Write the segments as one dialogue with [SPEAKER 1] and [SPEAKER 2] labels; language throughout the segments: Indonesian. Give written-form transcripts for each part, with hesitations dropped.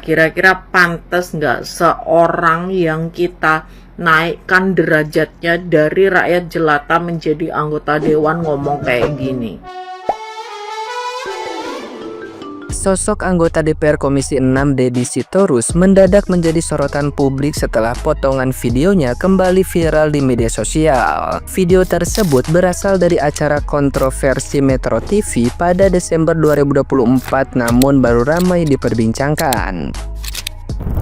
[SPEAKER 1] Kira-kira pantas nggak seorang yang kita naikkan derajatnya dari rakyat jelata menjadi anggota dewan ngomong kayak gini?
[SPEAKER 2] Sosok anggota DPR Komisi 6 Deddy Sitorus mendadak menjadi sorotan publik setelah potongan videonya kembali viral di media sosial. Video tersebut berasal dari acara kontroversi Metro TV pada Desember 2024 namun baru ramai diperbincangkan.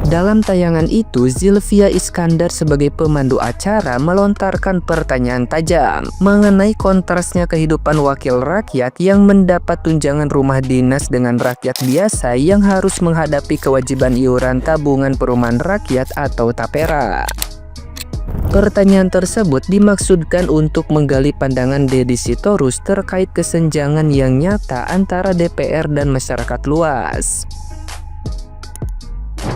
[SPEAKER 2] Dalam tayangan itu, Zylvia Iskandar sebagai pemandu acara melontarkan pertanyaan tajam mengenai kontrasnya kehidupan wakil rakyat yang mendapat tunjangan rumah dinas dengan rakyat biasa yang harus menghadapi kewajiban iuran tabungan perumahan rakyat atau TAPERA. Pertanyaan tersebut dimaksudkan untuk menggali pandangan Deddy Sitorus terkait kesenjangan yang nyata antara DPR dan masyarakat luas.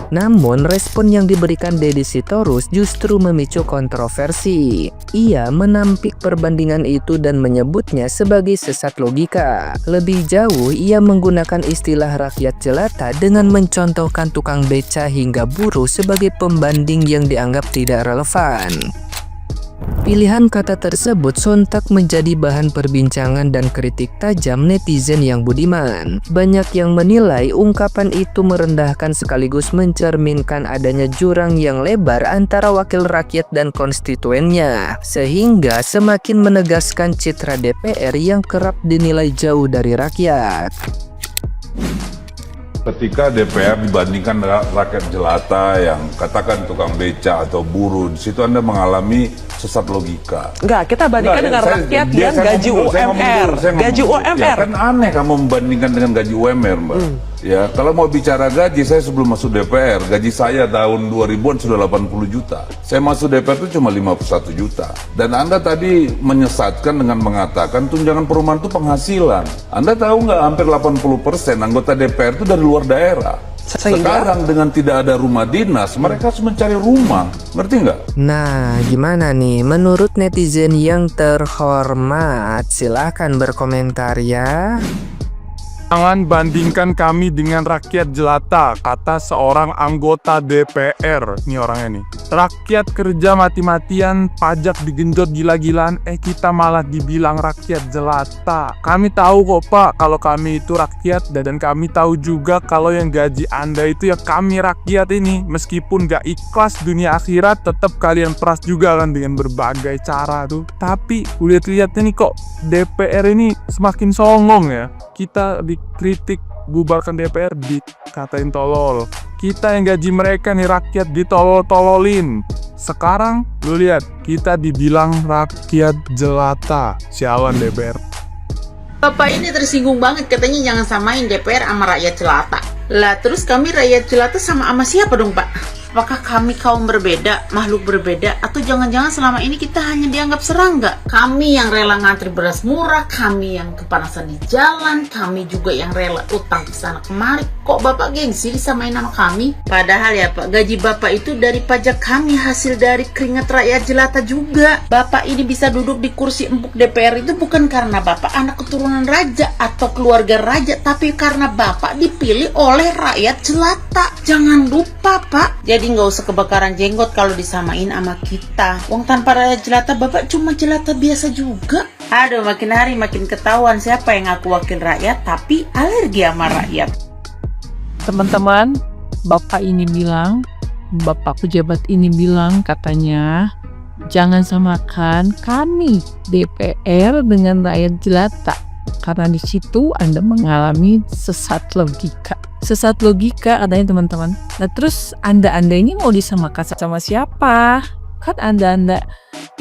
[SPEAKER 2] Namun, respon yang diberikan Deddy Sitorus justru memicu kontroversi. Ia menampik perbandingan itu dan menyebutnya sebagai sesat logika. Lebih jauh, ia menggunakan istilah rakyat jelata dengan mencontohkan tukang beca hingga buruh sebagai pembanding yang dianggap tidak relevan. Pilihan kata tersebut sontak menjadi bahan perbincangan dan kritik tajam netizen yang budiman. Banyak yang menilai ungkapan itu merendahkan sekaligus mencerminkan adanya jurang yang lebar antara wakil rakyat dan konstituennya, sehingga semakin menegaskan citra DPR yang kerap dinilai jauh dari rakyat.
[SPEAKER 3] Ketika DPR dibandingkan rakyat jelata yang katakan tukang beca atau buruh, di situ Anda mengalami sesat logika.
[SPEAKER 4] Enggak, kita bandingkan dengan rakyat yang gaji UMR. Gaji UMR.
[SPEAKER 3] Ya, kan aneh kamu membandingkan dengan gaji UMR, Mbak. Ya, kalau mau bicara gaji, saya sebelum masuk DPR, gaji saya tahun 2000-an sudah 80 juta. Saya masuk DPR itu cuma 51 juta. Dan Anda tadi menyesatkan dengan mengatakan tunjangan perumahan itu penghasilan. Anda tahu nggak hampir 80% anggota DPR itu dari luar daerah. Sekarang dengan tidak ada rumah dinas, mereka harus mencari rumah. Ngerti nggak?
[SPEAKER 2] Nah, gimana nih menurut netizen yang terhormat? Silahkan berkomentar ya.
[SPEAKER 5] Jangan bandingkan kami dengan rakyat jelata, kata seorang anggota DPR. Ini orangnya nih. Rakyat kerja mati-matian, pajak digenjot gila-gilaan, kita malah dibilang rakyat jelata. Kami tahu kok Pak, kalau kami itu rakyat, dan kami tahu juga kalau yang gaji Anda itu ya kami rakyat ini. Meskipun gak ikhlas dunia akhirat, tetap kalian peras juga kan dengan berbagai cara tuh. Tapi lihat-lihatnya nih kok DPR ini semakin songong ya. Kita dikritik bubarkan DPR, dikatain tolol. Kita yang gaji mereka nih rakyat ditolol-tololin. Sekarang lu lihat, kita dibilang rakyat jelata. Sialan DPR.
[SPEAKER 1] Bapak ini tersinggung banget, katanya jangan samain DPR sama rakyat jelata. Lah terus kami rakyat jelata sama siapa dong Pak? Apakah kami kaum berbeda, makhluk berbeda, atau jangan-jangan selama ini kita hanya dianggap serangga? Kami yang rela ngantri beras murah, kami yang kepanasan di jalan, kami juga yang rela utang ke sana kemari. Kok Bapak gengsi disamain sama kami? Padahal ya Pak, gaji Bapak itu dari pajak kami, hasil dari keringat rakyat jelata juga. Bapak ini bisa duduk di kursi empuk DPR itu bukan karena Bapak anak keturunan raja atau keluarga raja, tapi karena Bapak dipilih oleh rakyat jelata. Jangan lupa Pak. Jadi nggak usah kebakaran jenggot kalau disamain sama kita. Wong tanpa rakyat jelata Bapak cuma jelata biasa juga. Aduh, makin hari makin ketahuan siapa yang ngaku wakil rakyat tapi alergi sama rakyat.
[SPEAKER 4] Teman-teman, Bapak ini bilang, Bapak pejabat ini bilang katanya, jangan samakan kami DPR dengan rakyat jelata. Karena di situ Anda mengalami sesat logika. Sesat logika adanya teman-teman. Nah terus Anda ini mau disamakan sama siapa? Kan Anda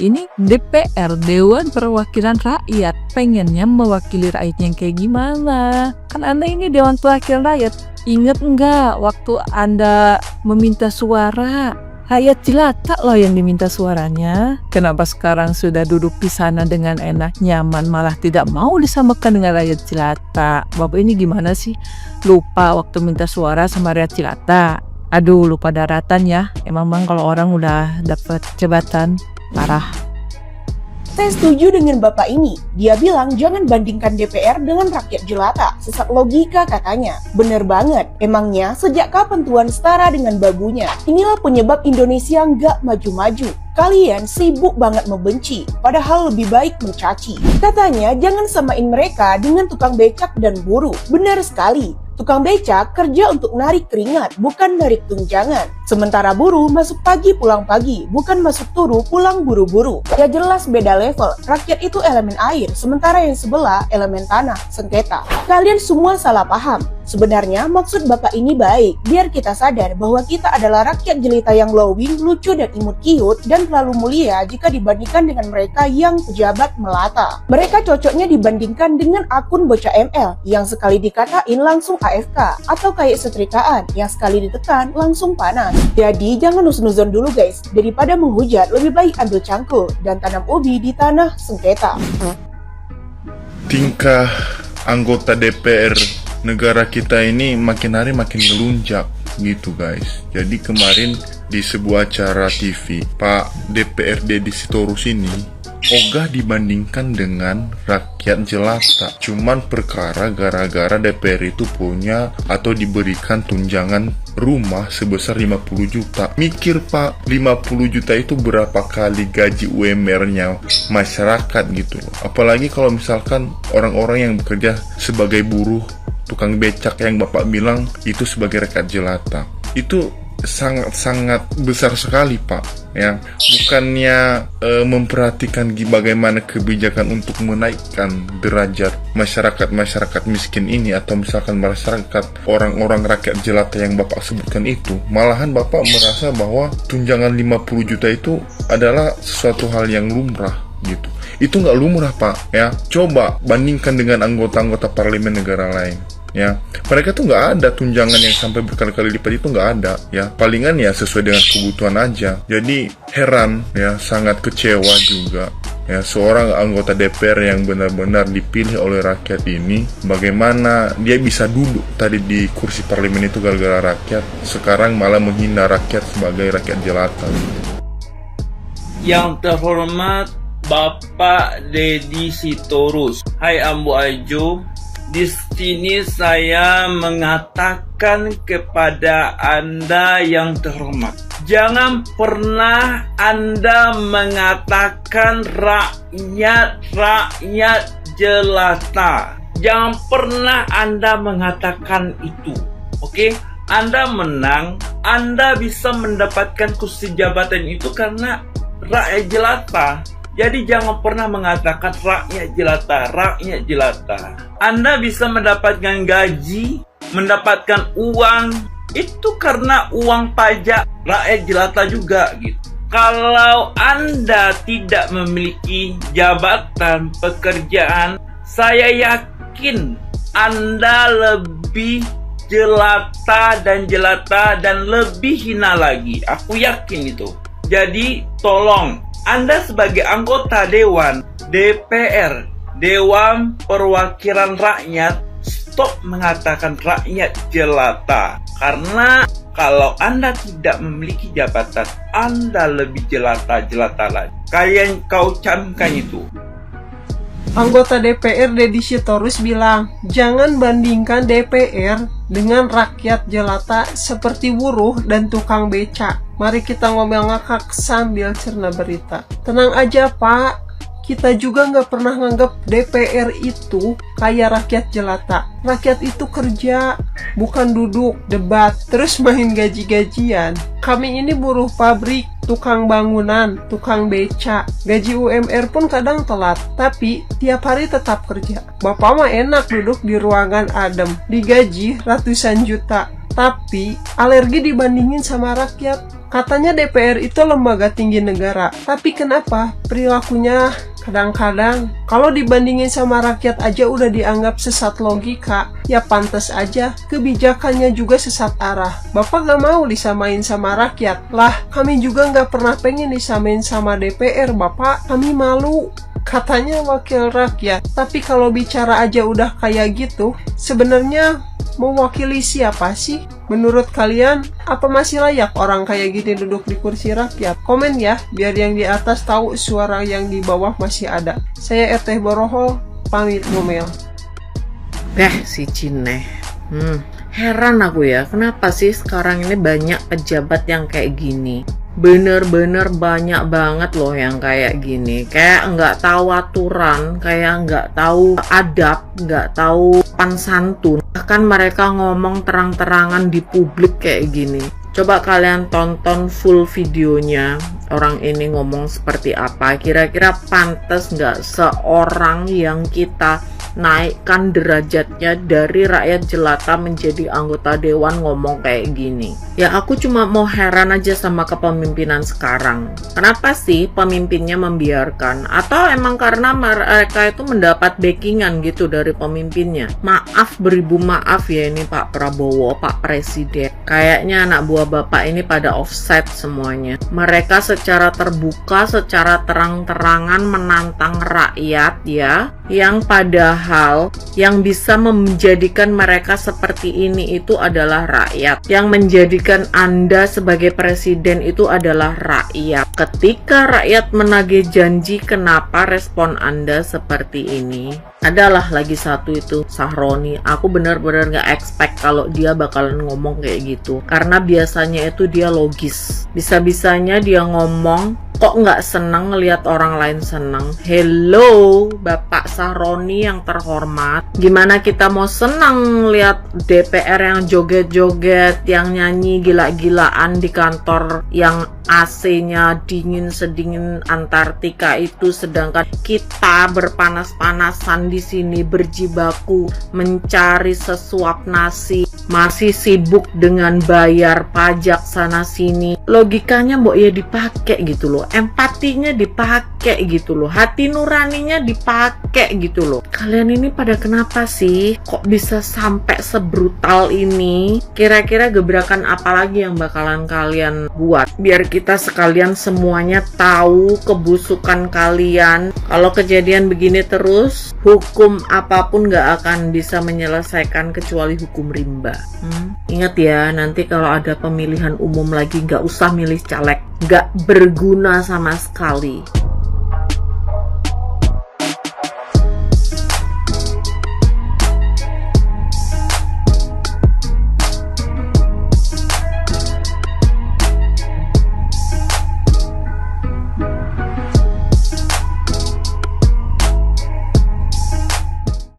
[SPEAKER 4] ini DPR, Dewan Perwakilan Rakyat, pengennya mewakili rakyat yang kayak gimana? Kan Anda ini Dewan Perwakilan Rakyat. Ingat nggak waktu Anda meminta suara? Rakyat jelata loh yang diminta suaranya. Kenapa sekarang sudah duduk di sana dengan enak, nyaman, malah tidak mau disamakan dengan rakyat jelata? Bapak ini gimana sih? Lupa waktu minta suara sama rakyat jelata. Aduh, lupa daratan ya. Emang kalau orang udah dapat jabatan, parah.
[SPEAKER 6] Saya setuju dengan Bapak ini. Dia bilang jangan bandingkan DPR dengan rakyat jelata. Sesat logika katanya. Bener banget. Emangnya sejak kapan Tuan setara dengan babunya? Inilah penyebab Indonesia nggak maju-maju. Kalian sibuk banget membenci, padahal lebih baik mencaci. Katanya jangan samain mereka dengan tukang becak dan buruh. Benar sekali. Tukang becak kerja untuk narik keringat, bukan narik tunjangan. Sementara buruh masuk pagi pulang pagi, bukan masuk turu pulang buru-buru. Ya jelas beda level, rakyat itu elemen air, sementara yang sebelah elemen tanah, sengketa. Kalian semua salah paham. Sebenarnya maksud Bapak ini baik, biar kita sadar bahwa kita adalah rakyat jelita yang glowing, lucu dan imut kiut, dan terlalu mulia jika dibandingkan dengan mereka yang pejabat melata. Mereka cocoknya dibandingkan dengan akun bocah ML, yang sekali dikatain langsung AFK, atau kayak setrikaan, yang sekali ditekan langsung panas. Jadi jangan nus-nuzon dulu guys, daripada menghujat lebih baik ambil cangkul, dan tanam ubi di tanah sengketa.
[SPEAKER 7] Tingkah anggota DPR negara kita ini makin hari makin melunjak gitu guys. Jadi kemarin di sebuah acara TV, Pak DPRD di Sitorus ini ogah dibandingkan dengan rakyat jelata. Cuman perkara gara-gara DPR itu punya atau diberikan tunjangan rumah sebesar 50 juta. Mikir Pak, 50 juta itu berapa kali gaji UMR-nya masyarakat gitu loh. Apalagi kalau misalkan orang-orang yang bekerja sebagai buruh, tukang becak yang Bapak bilang itu sebagai rakyat jelata. Itu sangat-sangat besar sekali Pak ya. Bukannya memperhatikan bagaimana kebijakan untuk menaikkan derajat masyarakat miskin ini, atau misalkan masyarakat orang-orang rakyat jelata yang Bapak sebutkan itu, malahan Bapak merasa bahwa tunjangan 50 juta itu adalah sesuatu hal yang lumrah gitu. Itu nggak lumrah Pak ya. Coba bandingkan dengan anggota-anggota parlemen negara lain ya. Mereka tuh nggak ada tunjangan yang sampai berkali-kali lipat, itu nggak ada ya. Palingan ya sesuai dengan kebutuhan aja. Jadi heran ya, sangat kecewa juga ya, seorang anggota DPR yang benar-benar dipilih oleh rakyat ini, bagaimana dia bisa duduk tadi di kursi parlemen itu gara-gara rakyat, sekarang malah menghina rakyat sebagai rakyat jelata.
[SPEAKER 8] Yang terhormat Bapak Deddy Sitorus, hai Ambu Ajo. Di sini saya mengatakan kepada Anda yang terhormat, jangan pernah Anda mengatakan rakyat jelata. Jangan pernah Anda mengatakan itu. Oke? Anda menang, Anda bisa mendapatkan kursi jabatan itu karena rakyat jelata. Jadi jangan pernah mengatakan rakyat jelata. Anda bisa mendapatkan gaji, mendapatkan uang, itu karena uang pajak rakyat jelata juga gitu. Kalau Anda tidak memiliki jabatan pekerjaan, saya yakin Anda lebih jelata dan lebih hina lagi. Aku yakin itu. Jadi tolong, Anda sebagai anggota Dewan DPR, Dewan Perwakilan Rakyat, stop mengatakan rakyat jelata. Karena kalau Anda tidak memiliki jabatan, Anda lebih jelata lagi. Kalian kau camkan itu.
[SPEAKER 9] Anggota DPR Deddy Sitorus bilang, jangan bandingkan DPR dengan rakyat jelata seperti buruh dan tukang becak. Mari kita ngomel ngakak sambil cerna berita. Tenang aja Pak, kita juga nggak pernah nganggap DPR itu kayak rakyat jelata. Rakyat itu kerja, bukan duduk, debat, terus main gaji-gajian. Kami ini buruh pabrik, tukang bangunan, tukang becak. Gaji UMR pun kadang telat, tapi tiap hari tetap kerja. Bapak mah enak duduk di ruangan adem, digaji ratusan juta. Tapi alergi dibandingin sama rakyat. Katanya DPR itu lembaga tinggi negara, tapi kenapa perilakunya kadang-kadang kalau dibandingin sama rakyat aja udah dianggap sesat logika? Ya pantas aja, kebijakannya juga sesat arah. Bapak gak mau disamain sama rakyat. Lah, kami juga gak pernah pengen disamain sama DPR, Bapak. Kami malu. Katanya wakil rakyat, tapi kalau bicara aja udah kayak gitu, sebenarnya mewakili siapa sih? Menurut kalian, apa masih layak orang kayak gini duduk di kursi rakyat? Komen ya, biar yang di atas tahu suara yang di bawah masih ada. Saya RT Borohol, pamit ngomel.
[SPEAKER 1] Si Cineh. Heran aku ya, kenapa sih sekarang ini banyak pejabat yang kayak gini? Bener-bener banyak banget loh yang kayak gini. Kayak nggak tahu aturan, kayak nggak tahu adab, nggak tahu sopan santun. Bahkan mereka ngomong terang-terangan di publik kayak gini. Coba kalian tonton full videonya, orang ini ngomong seperti apa. Kira-kira pantas nggak seorang yang kita naikkan derajatnya dari rakyat jelata menjadi anggota dewan ngomong kayak gini? Ya aku cuma mau heran aja sama kepemimpinan sekarang. Kenapa sih pemimpinnya membiarkan? Atau emang karena mereka itu mendapat backingan gitu dari pemimpinnya? Maaf, beribu maaf ya ini Pak Prabowo, Pak Presiden. Kayaknya anak buah Bapak ini pada offside semuanya. Mereka secara terbuka, secara terang-terangan menantang rakyat ya, yang padahal yang bisa menjadikan mereka seperti ini itu adalah rakyat. Yang menjadikan Anda sebagai presiden itu adalah rakyat. Ketika rakyat menagih janji, kenapa respon Anda seperti ini? Adalah lagi satu itu Sahroni. Aku benar-benar gak expect kalau dia bakalan ngomong kayak gitu, karena biasanya itu dia logis. Bisa-bisanya dia ngomong kok nggak seneng ngelihat orang lain seneng. Hello Bapak Sahroni yang terhormat, gimana kita mau seneng lihat DPR yang joget-joget, yang nyanyi gila-gilaan di kantor yang AC-nya dingin sedingin Antartika itu, sedangkan kita berpanas-panasan di sini berjibaku mencari sesuap nasi, masih sibuk dengan bayar pajak sana sini. Logikanya mbok ya dipakai gitu loh, empatinya dipakai gitu loh, hati nuraninya dipakai gitu loh. Kalian ini pada kenapa sih? Kok bisa sampai sebrutal ini? Kira-kira gebrakan apa lagi yang bakalan kalian buat? Biar kita sekalian semuanya tahu kebusukan kalian. Kalau kejadian begini terus, hukum apapun gak akan bisa menyelesaikan kecuali hukum rimba. Ingat ya, nanti kalau ada pemilihan umum lagi gak usah milih caleg, gak berguna sama sekali.